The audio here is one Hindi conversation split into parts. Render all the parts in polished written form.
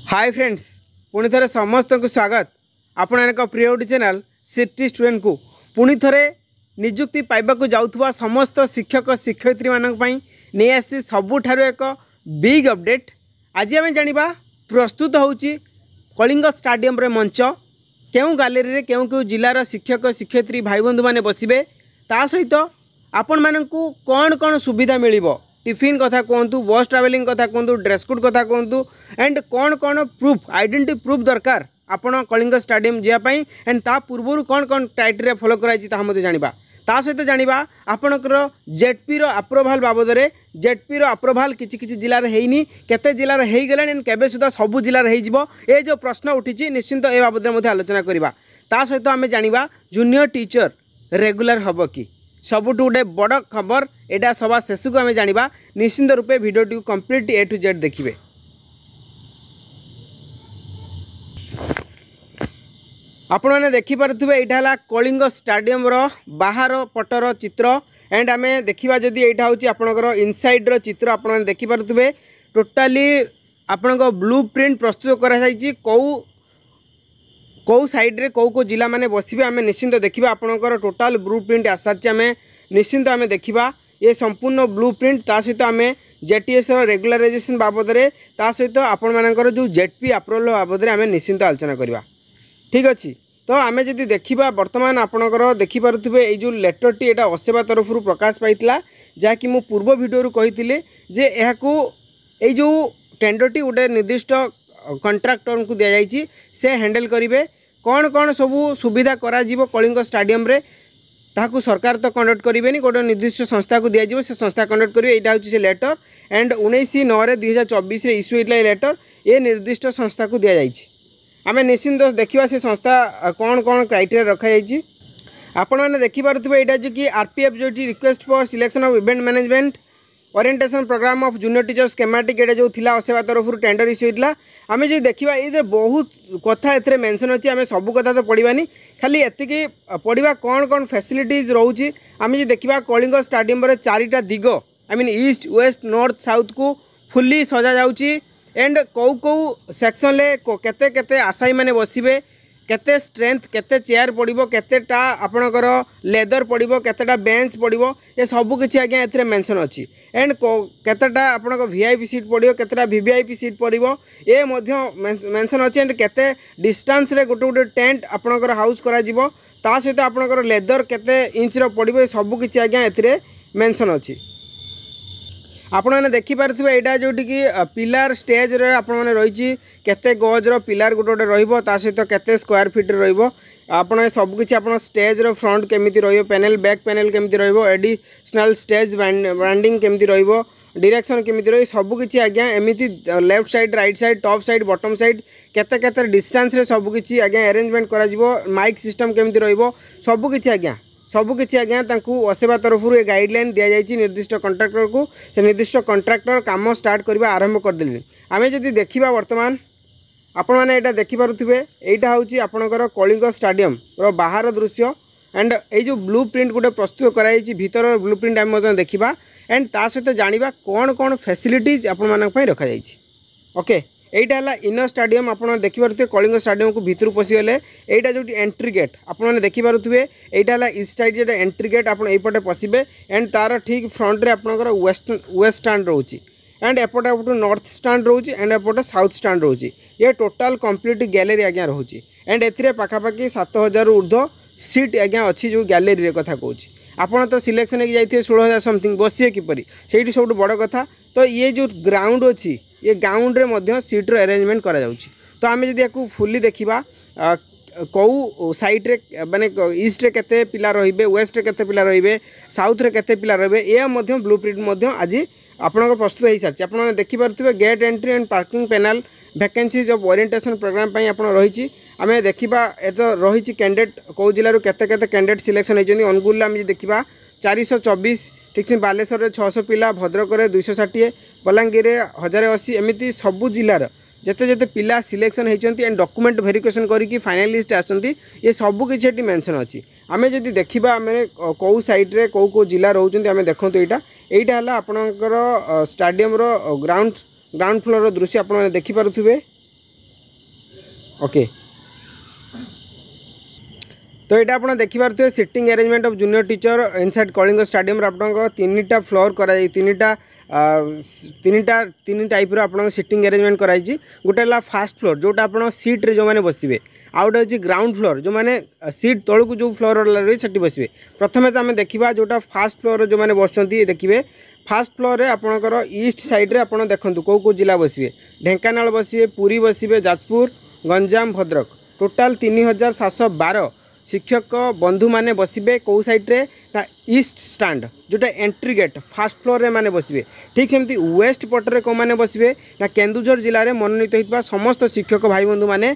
हाय फ्रेंड्स पुणी थे समस्त को स्वागत आपण प्रिय यूट्यूब चैनल सिटी स्टूडेंट को पुणी थे निजुक्ति पाइबा जाऊथुवा समस्त शिक्षक शिक्षयित्री मानक पई नहीं आसी सबुठारु एक बिग अपडेट। आज आम जानिबा प्रस्तुत होउची कलिंग स्टाडियम रे मंच केउं गैलरी रे केउं केउं जिलार शिक्षक शिक्षयित्री भाई बंधु माने बसिबे ता सहित आपण मानकु कौन कौन सुविधा मिलिबो टिफिन कथा कहतु बस ट्रावेलिंग कथा कहतु ड्रेस कोड कथा कहतु एंड कौन कौन प्रूफ आइडेंटिटी प्रूफ दरकार आपण कलिंग स्टाडियम जावाई एंड ता पूर्व कौन कौन क्राइटेरिया फॉलो कराई जानिबा ता सहित जानिबा आपणकर जेडपी रो अप्रूवाल बाबद रे जेडपी रो अप्रूवाल किछि किछि जिल्ला रे हेइनी केते जिल्ला रे हेइ गेलानी एंड केबे सुधा सब जिल्ला रे हेइ जिवो ए जो प्रश्न उठिछि निश्चिंत ए बाबद रे मध्ये आलोचना करिबा। ता सहित आमे जानिबा जूनियर टीचर रेगुलर हबो कि सबुठ गोटे बड़ खबर एटा सभा शेष को आम जाना निश्चिंत रूपे video complete A to Z देखिए। आपण मैंने देखिपे यहाँ कलिंग स्टाडियम रो बाहर पटर चित्र एंड आम देखा जदि यहाँ हूँ आपणकर इनसाइड रो चित्र आपण देखिपे टोटाली आपण ब्लू प्रिंट प्रस्तुत कराई कौ साइड रे कौ जिला माने बसिबे आम निश्चिंत देखा आपणकर टोटाल ब्लू प्रिंट आसार आम निश्चिंत आम देखा ये संपूर्ण ब्लू प्रिंट ता सहित आम जेटीएस रेगुलाराइजेशन बाबद रे ता सहित आपण मानकर जो जेडपी अप्रूवल बाबद रे आम निश्चिंत आलोचना करवा। ठीक अच्छे तो आम जदि देखा बर्तमान आपणकर देखिपे ये जो लेटर टी एटा असेवा तरफ प्रकाश पाइला जहाँकि मु पूर्व भिडियो कही जे यह जो टेंडर टी गोटे निर्दिष्ट कंट्राक्टर को दि जाइए से हैंडल करेंगे कौन कौन सबू सुविधा करा कलिंग स्टाडियम रे ताकू सरकार तो कंडक्ट करेंगे गोटे निर्दिष्ट संस्था को दिज्व से संस्था कंडक्ट करेंगे यहाँ हूँ से लेटर एंड 19/9/2024 इश्यू होता लेटर ये निर्दिष्ट संस्था को दि जाइए। आम निश्चिंत देखा से संस्था कौन कौन क्राइटेरिया रखाई आपण मैंने देखिपे यहाँ जो कि आरपीएफ जो request for selection of event management orientation program of junior teacher स्केमेटिक एटा जो थिला असेवा तरफ टेंडर इश्यू होता आम जो देखा ये बहुत कथा ए मेंशन अच्छी आम सब कथा तो पढ़ानी खाली एतिकी पढ़ा कौन कौन फैसिलिटीज रोचे आम जो देखा कलिंग स्टाडियम रे चारिटा दिग I mean east west north south को फुल्ली सजा जाउची एंड कौ कौ सेक्शन ले केते केते आशायी माने बसिबे केते स्ट्रेंथ केते चेयर पड़ो केतेटा आपणकर लेदर पड़ो केतेटा बेंच पड़ो ये सब किसी आज्ञा ए मेंशन अच्छी एंड केतेटा आपणक वीआईपी सीट पड़ो केतेटा वीवीआईपी सीट पड़ो ये मेंशन अच्छी एंड केते डिस्टेंस रे गोटे गोटे टेंट आपणकर हाउस करा जिवो ता सहित आपणकर लेदर केते इंच रो पड़ो ये सब किसी आज्ञा ए मेंशन अच्छी। आपण मैंने देखिपे यहाँ जोटि कि पिलार स्टेज रे आपण मैंने रही केते गज पिलार गोटे गोटे रहिबो ता सहित केते स्क्वायर फीट रहिबो आपण सब किछि आपण स्टेज रो फ्रंट केमिति रहिबो पैनल बैक पैनल केमिति रहिबो एडिशनल स्टेज ब्रांडिंग केमिति रहिबो डायरेक्शन केमिति रही सब किछि आज्ञा एमिति left side right side top side bottom side केते केते डिस्टेंस रे सब किछि आज्ञा अरेंजमेंट करा जिवो माइक सिस्टम केमिति रहिबो सब किछि आज्ञा सबकि आज्ञा असेवा तरफ ये गाइडलाइन दि जाइए निर्दिष्ट कंट्राक्टर को से निर्दिष्ट कंट्राक्टर काम स्टार्ट करवा आरंभ करदे। आम जदि देखा बर्तमान आपण मैंने यहाँ देखिपे यहाँ हूँ आपणकर कलिंग स्टाडियम रो बाहर दृश्य एंड ये जो ब्लू प्रिंट गोटे प्रस्तुत कराई भीतर ब्लू प्रिंट आम देखा एंड ता सहित जाना कौन कौन फैसिलिटीज आपण मानक रखा जाइए। ओके यहाँ है इनर स्टाडियम आप देखिपे कलिंग स्टाडियम को भीतर पशिगले यहाँ जो एंट्री गेट आपने देखिपे यहाँ है इस्ट साइड जो एंट्री गेट आप यपटे पशिबे एंड तार ठीक फ्रंट रे आपनकर वेस्ट स्टैंड रोची एंड एपटे नॉर्थ स्टैंड रोची एंड एपटे साउथ स्टैंड रोची ये टोटाल कंप्लीट गैलरी आज्ञा रोची एंड ए पाखापाखि 7000 ऊर्ध्व सीट आज्ञा अच्छी जो गैलरी कथा कहूँ आपड़ तो सिलेक्शन हो जाइए 16,000 समथिंग बसिए किपरि से सब बड़ कथा तो ये जो ग्राउंड अच्छी ये ग्राउंड रे सीट रो अरेंजमेंट करा जाउची। तो आम जदि या फुली देखा कौ साइड रे माने ईस्ट रे केते पिला रहिबे वेस्ट रे केते पिला रहिबे साउथ रे केते पिला रहिबे ये ब्लू प्रिंट आज आपनकर प्रस्तुत हो सारी आपने देखिपे gate entry and parking panel vacancies of orientation programme पई आपण रही आम देखा ए तो रही कैंडिडेट कौ जिलूर केते केते कैंडिडेट सिलेक्शन होती अनुगुल आम देखा 424 ठीक से बालेश्वर में 600 पिला भद्रक में 260 बलांगीर 1080 एमती सबू जिलार जिते जिते पिला सिलेक्शन होती एंड डॉक्यूमेंट वेरिफिकेशन करके फाइनालिस्ट आसती ये सबू किसी मेंशन अच्छी आम जब देखा आम कौ साइड रे कौ जिला रोचे आम देखो यहाँ है आपणकर स्टाडियम ग्राउंड फ्लोर दृश्य आप देखिपे ओके तो यहाँ आप देखिपे sitting arrangement of junior teacher inside Kalinga stadium आप तीन फ्लोर कर तीन टाइप आप सिटिंग अरेंजमेंट कराई गोटे है फास्ट फ्लोर जोटा आप सीट्रे जो मैंने बसवे आउ गए हूँ ग्राउंड फ्लोर जो मैंने सीट तौक जो फ्लोर रही से बसवे प्रथम तो आम देखा जोटा फास्ट फ्लोर जो मैंने बस देखिए फास्ट फ्लोर में आपणकर ईस्ट साइड्रे आप देखते कौ जिला बसवे ढेंकानाल बसवे पुरी बसवे जाजपुर गंजाम भद्रक टोटाल 3712 शिक्षक बंधु माने बसवे कौ सैड्रे ना ईस्ट स्टैंड जोटा एंट्री गेट फास्ट फ्लोर रे माने बसवे ठीक सेमती वेस्ट पटरे कौ माने बसवे ना केन्दुझर जिले में मनोनीत होता समस्त शिक्षक भाई बंधु माने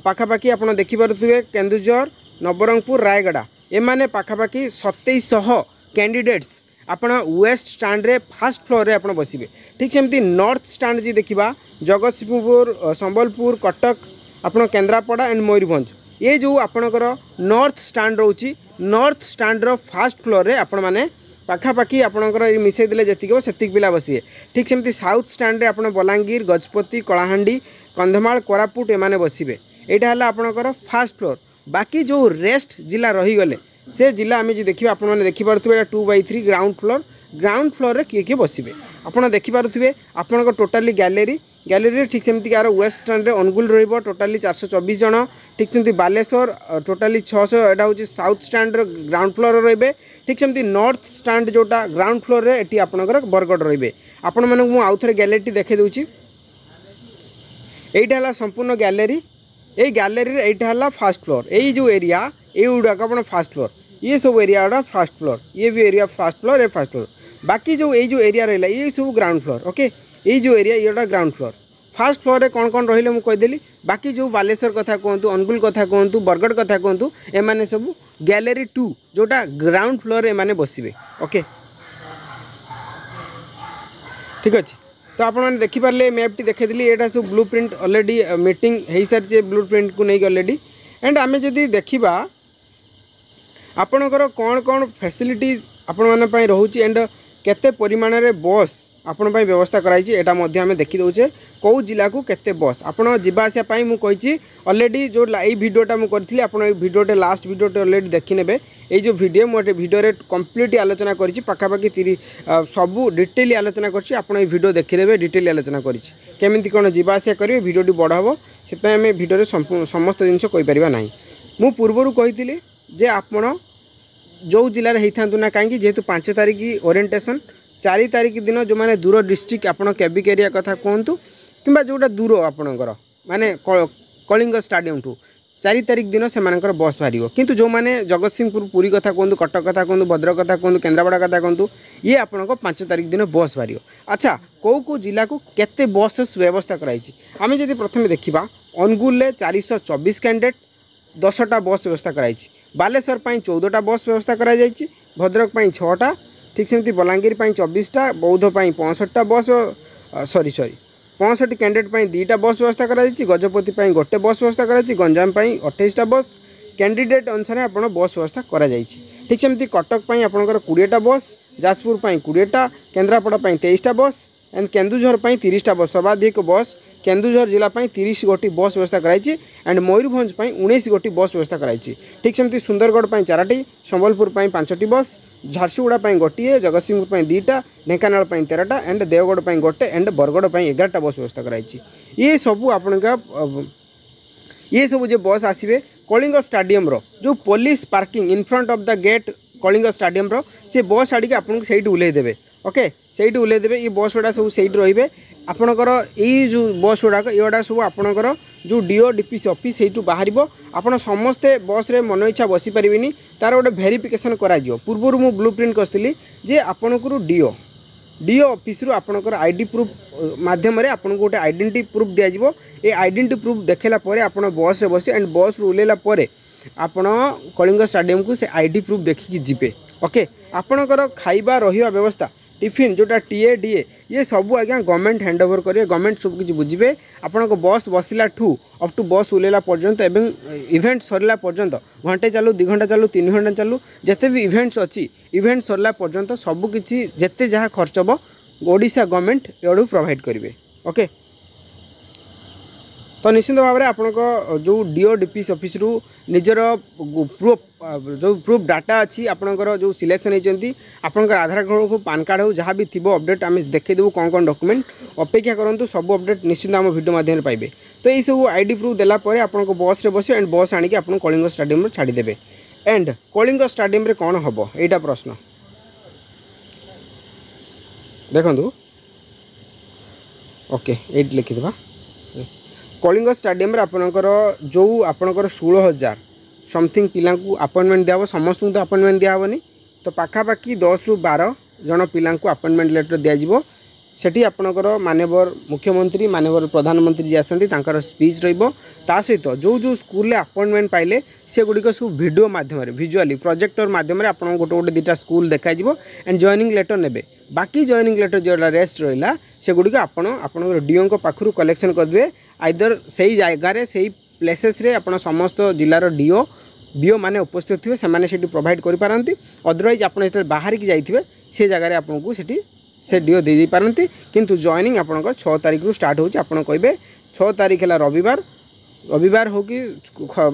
पाखापाखि आप देखिपे केन्दुझर नवरंगपुर रायगड़ा एमाने पाखापाखि 2700 कैंडिडेट्स आपण वेस्ट स्टैंड रे फास्ट फ्लोर रे आप बसवे ठीक सेमती नॉर्थ स्टैंड जी देखा जगतसिंहपुर संबलपुर कटक आपण केन्द्रापड़ा एंड मयूरभंज ये जो आपणकर नॉर्थ स्टैंड रोची नॉर्थ स्टैंड रो फास्ट फ्लोर रे आपण माने पाखापाखि आपणकर मिसई देले जतिक हो सेतिक पिला बसिए ठीक सेमती साउथ स्टैंड रे आपण बलांगीर गजपति कलाहांडी कंधमाल कोरापुट एमाने बसिबे एटा हला आपणकर फास्ट फ्लोर बाकी जो रेस्ट जिला रही गले से जिला आम जी देखिए आप देखी पारे 2/3 ग्राउंड फ्लोर रे किए बसवे आपड़ देखिपे आपण टोटाली गैलेरी ठीक सेमती यार वेस्ट स्टैंड रे अनुगुल रही टोटाली 424 जन ठीक सेमती बालेश्वर टोटाली 600 एटा हूँ साउथ स्टैंड ग्राउंड फ्लोर रे ठीक सेमती नॉर्थ स्टैंड जोटा ग्राउंड फ्लोर रे एटी आपणकर बरगढ़ रे आपण मानक आउ थे गैलेरी देखे दूची एटा संपूर्ण गैलेरी ये गैलेरी एटा है फास्ट फ्लोर यही जो एरिया ये गुड़ाक आप फास्ट फ्लोर ये सब एरिया गुड़ा फास्ट फ्लोर ये भी एरिया फास्ट फ्लोर ये फास्ट फ्लोर बाकी जो ये जो एरिया रहा ये सब ग्राउंड फ्लोर ओके ये जो एरिया ये ग्राउंड फ्लोर फास्ट फ्लोर रे कौन कौन रही मुझेदेली बाकी जो बालेश्वर कथा कहतु अनुगुल कथा कहतु बरगढ़ कथा कहतु एमाने सब गैलेरी 2 जोटा ग्राउंड फ्लोर एमाने बसवे ओके ठीक अच्छे तो आप देखिपारे मैप टी देखी यहाँ सब ब्लू प्रिंट अलरेडी मीटिंग हो सारी ब्लू प्रिंट को नहीं अलरेडी एंड आम जदि देखा आपणकर कौन कौन फैसिलिटीज आपण माने रोचे एंड केते परिमाण रे बस आपण व्यवस्था कराई एटा आम देखी दौचे कौ जिला को केते बस आपण जावासिया मु कही अलरेडी जो ये वीडियोटा मुझे करी वीडियोटे लास्ट वीडियोटे अलरेडी देखी ने ये जो वीडियो मुझे वीडियो कंप्लीट आलोचना करी पाखापाखि सबू डिटेली आलोचना करछि आपण ये वीडियो देखिदेवे डिटेली आलोचना करी केमिति कोन जावासिया करेंगे वीडियोटी बड़ हम से आम वीडियो समस्त जिनस कहीपर ना मु पूर्वर कही जे आपण जो जिले होता ना कहीं जेहेतु 5 तारिख ओरिएंटेशन 4 तारिख दिन जो मैंने दूर डिस्ट्रिक्ट आप केबिक एरिया कथा कहतु कि जोटा दूर आपणकर माने कलिंग स्टेडियम ठू 4 तारिख दिन से बस बाहर किंतु जो मैंने जगतसिंहपुर पुरी कथा कहतु कटक कथा कहतु भद्रक कथा कहतु केन्द्रापड़ा कथा कहतु ये आपण 5 तारिख दिन बस बाहर अच्छा कौ जिला को केते बस व्यवस्था कराई आम जब प्रथम देखा अनुगुल 424 कैंडिडेट 10टा बस व्यवस्था कराई बालेश्वर 14टा बस व्यवस्था कराई भद्रक 6टा ठीक सेमती बलांगीर 24टा बौद्ध 65टा बस 65 कैंडिडेट 2टा बस व्यवस्था कराई गजपति गोटे बस व्यवस्था कराई गंजाम 28टा बस कैंडिडेट अनुसार आप बस व्यवस्था कराई ठीक सेमती कटक आपंकर 20टा बस जाजपुर 20टा केन्द्रापड़ा 23टा बस एंड केन्दुझर 30टा बस सर्वाधिक बस केन्दुझर जिला 30 गोटी बस व्यवस्था कराई एंड मयूरभंज 19 गोटी बस व्यवस्था कराई ठीक सेमती सुंदरगढ़ 4टी संबलपुर 5टी बस झारसुगुड़ा गोटे जगतसिंहपुर 2टा ढेंकानाल 13टा एंड देवगढ़ गोटे एंड बरगढ़ 11टा बस व्यवस्था कराई ये सबू आपण ये सब जो बस आसवे कलिंग स्टेडियम रो जो police parking in front of the gate Kalinga stadium रो से बस आड़ी आपको सही उल्ले देवे ओके सही उल्ले देवे ये बस गुड़ा सब सही रे आपणकर यही जो बस गुड़ाक ये सब आपणकर जो डीओ डीपीसी ऑफिस से बाहर आपड़ समस्ते बस रे मन इच्छा बसी पारे तार गोटे भेरिफिकेसन करा पूर्व मु ब्लू प्रिंट करती जे आपणकर डीओ ऑफिस रु आपणकर आईडी प्रूफ माध्यम आपको गोटे आइडेंटिटी प्रूफ दिज्व ये आइडेंटिटी प्रूफ देखला आप बस रे बस एंड बस रु ओल्हेला आपण कलिंग स्टेडियम को से आईडी प्रूफ देखिकी जीवे ओके आपणकर खाइबा रहिबा व्यवस्था टिफिन जोटा टीए डीए ये सब आज्ञा गवर्नमेंट हैंड ओवर करेंगे गवर्नमेंट सब किसी बुझे आपण बस बसला ठू अप टू बस ओल्हेला पर्यंत एवं इवेंट सरला पर्यंत घंटे चालू 2 घंटा चालू 3 घंटा चालू जिते भी इवेंट्स अच्छी इवेंट सरला पर्यंत सबकि जिते जहाँ खर्च हम ओडिशा गवर्नमेंट एडू प्रोवाइड करेंगे ओके तो निश्चित भाव में आपण जो डीओ डीपीएस ऑफिस रु निजर प्रूफ जो प्रूफ डाटा अच्छी आपंकर जो सिलेक्शन होती आपंकर आधार कार्ड हो पान कार्ड हो जहाँ भी थी अपडेट आम देखीदेवु कौन डॉक्यूमेंट अपेक्षा करूँ सब अपडेट निश्चित आम वीडियो माध्यम पाइबे। तो ये सब आईडी प्रूफ देलापर आप बस रे बस एंड बस आनिक आप कलिंग स्टेडियम छाड़देवे एंड कलिंग स्टेडियम रे कौन हम यहाँ प्रश्न देखु ओके ये लिखिदेवा कलिंग स्टेडियम आपणकर जो आपणकर 16,000 समथिंग पिला अपॉइंटमेंट दिया समस्त तो अपॉइंटमेंट दिहबनी तो पाखापाखि 10 ରୁ 12 जन पिला अपॉइंटमेंट लेटर दिज्व सेठी आपणकर माननीय मुख्यमंत्री माननीय प्रधानमंत्री जी आसती स्पीच रा सहित जो जो स्कूल अपॉइंटमेंट पाइले से गुड़िक सब वीडियो माध्यम विजुअली प्रोजेक्टर माध्यम आप गोटे गोटे दुटा स्कूल देखा एंड जॉइनिंग लेटर ने बाकी जॉइनिंग लेटर जो रेस्ट रहा से गुड़िक आप डीओ पाखु कलेक्शन करेंगे आइदर से ही जगार से प्लेसेस रे आप समस्त जिलार डीओ बीओ मैंने उपस्थित थे से प्रोवाइड करें अदरवाइज आप बाहर की जाइए से जगार आपको से डीओ दे पारती किंतु जॉइनिंग आपंकर 6 तारिख रु स्टार्ट हो कहे 6 तारिख है रविवार हो कि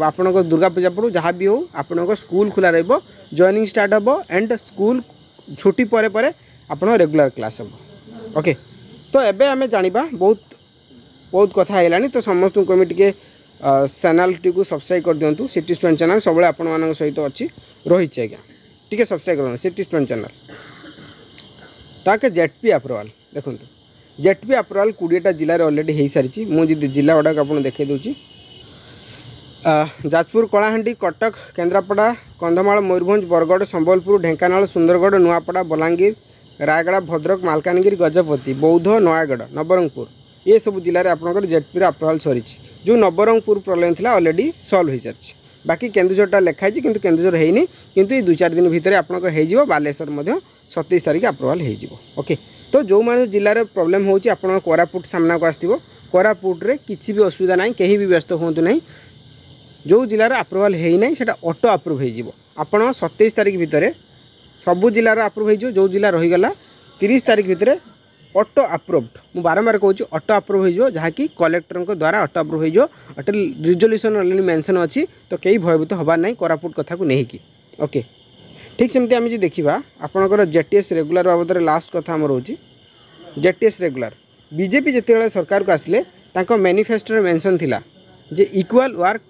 आपण दुर्गा पूजा पड़ू जहाँ भी हो आपण स्कूल खुला रहा जॉइनिंग स्टार्ट हम एंड स्कूल छुट्टी पर आप रेगुलर क्लास हम ओके। तो एबे आमे जानिबा बहुत कथा है तो समस्त को टे चैनल टी को सब्सक्राइब कर दिंतु सिटी स्टूडेंट चैनल सब आपण सहित अच्छी रही आज्ञा टी सब्सक्राइब कर सिटी स्टूडेंट चैनल ताके जेडपी अप्रूवाल देखो जेडपी अप्रूवाल 20टा जिले ऑलरेडी हो सारी मुझे जिला गुड़ाक आप देखे दूसरी जाजपुर कलाहांडी कटक केन्द्रापड़ा कंधमाल मयूरभंज बरगढ़ संबलपुर ढेंकानाल सुंदरगढ़ नुआपड़ा बलांगीर रायगड़ा भद्रक मालकानगिरी गजपति बौद्ध नयागढ़ नवरंगपुर ये सब जिले में आपंकर जेडपी अप्रूवाल सरी जो नवरंगपुर प्रॉब्लम थी ऑलरेडी सॉल्व हो सारी बाकी केन्दुझरटा लिखाई किंतु केन्दुझर होनी किंतु ये 2-4 दिन भितर आपंक हो बालेश्वर 27 तारिख अप्रूवाल हो ओके। तो जो मैंने जिले में प्रोब्लेम हो कोरापुट सामना को आसो कोरापुट्रे किसी भी असुविधा ना कहीं भी व्यस्त हूँ ना जो जिलार अप्रूवाल होना से ऑटो अप्रूव हो 27 तारिख भितर सबू जिलार अप्रूव हो जो जिला रहीगला 30 तारिख भितर ऑटो अप्रूव्ड मु बारंबार कहूँ ऑटो अप्रूव हो जहाँकि कलेक्टर द्वारा ऑटो अप्रूव हो ऑटो रिजोल्यूशन ऑलरेडी मेंशन अच्छी तो कई भयभूत हबार ना कोरापुट कथा को लेकिन ओके। ठीक सेमती आम देखा आपंकर जेटीएस रेगुलर बाबद लास्ट कथा आम रोचे जेटीएस रेगुलर बीजेपी जिते सरकार को आसिले मैनिफेस्टो मेंशन थिला जे equal work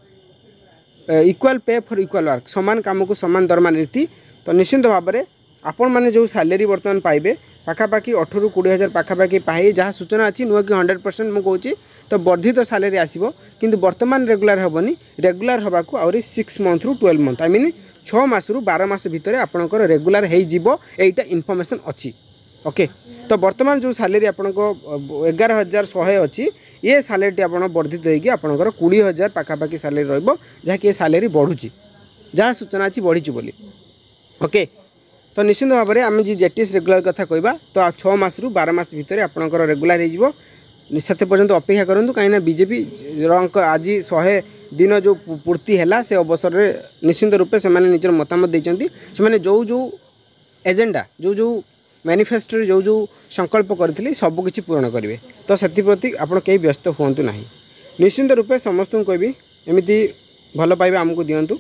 equal pay for equal work समान काम को समान दरमा नीति तो निश्चिंत भाव में आपण मैंने जो सैलरी बर्तमान पाइबे पाखापाखि 18 ରୁ 20,000 पाखापाखि पाए जहाँ सूचना अच्छी नुह कि 100% मुझे तो वर्धित तो सैलरी आसो किंतु वर्तमान रेगुलर हेनी रेगुलर हवा को आहरी 6 मंथ ରୁ 12 मंथ आई मीन 6 मास ରୁ 12 मास भितर आपंकर रेगुलर होटा इनफर्मेशन अच्छी ओके। तो वर्तमान जो सैलरी आपको 11,100 अच्छी ये सैलरी आप वर्धित होगी आपंकर 20,000 पाखापाखि सैलरी रही सैलरी बढ़ुची जहाँ सूचना अच्छी बढ़ी बोली ओके। तो निश्चित भाव में आम जी जेटीएस रेगुलर कथा कहवा तो 6 मास ରୁ 12 मास भितर आपंकर रेगुलर हो पर्यंत अपेक्षा करूँ कहीं बीजेपी आज 100 दिन जो पूर्ति है से अवसर में निश्चिंत रूपे से निजर मतामत देते से जो जो एजेंडा जो जो मैनिफेस्टो जो जो संकल्प करते सबकि पूरण करेंगे तो से प्रति आप कहीं व्यस्त हूँ ना निश्चिंत रूपे समस्त को कहबी एमती भल पाइबा आमको दिंतु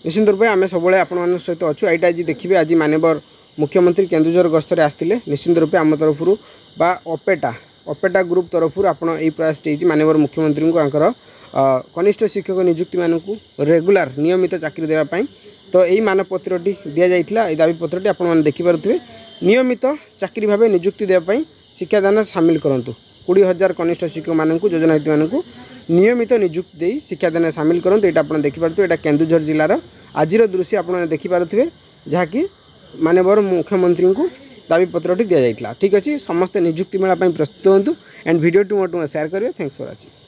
निश्चिंत रूपे आम सब आप सहित अच्छु यहाँ आज देखिए आज माननीय मुख्यमंत्री केन्दुझर गस्तर आसते निश्चिंत रूपे आम तरफ बा अपेटा ग्रुप तरफ आप प्रयास माननीय मुख्यमंत्री को कनिष्ठ शिक्षक नियुक्ति मानक रेगुलर नियमित चाकरी देवाई तो यही मानपत्रटी दि जाता दाबी पत्रटी आप देखिपे नियमित चाकरी भाव नियुक्ति देवाई शिक्षादान सामिल करूँ 20,000 कनिष्ठ शिक्षक मानक योजना हित मानक नियमित नियुक्ति दे शिक्षादान सामिल करूँ यहाँ आप देखिपे यहाँ केन्दुझर जिलार आज दृश्य आप देखिपे जहाँकि माननीय मुख्यमंत्री को दाबी पत्रटी दि जाता। ठीक अच्छे समस्ते नियुक्ति मेला प्रस्तुत हूँ एंड वीडियो मोट शेयर करेंगे। Thanks for watching.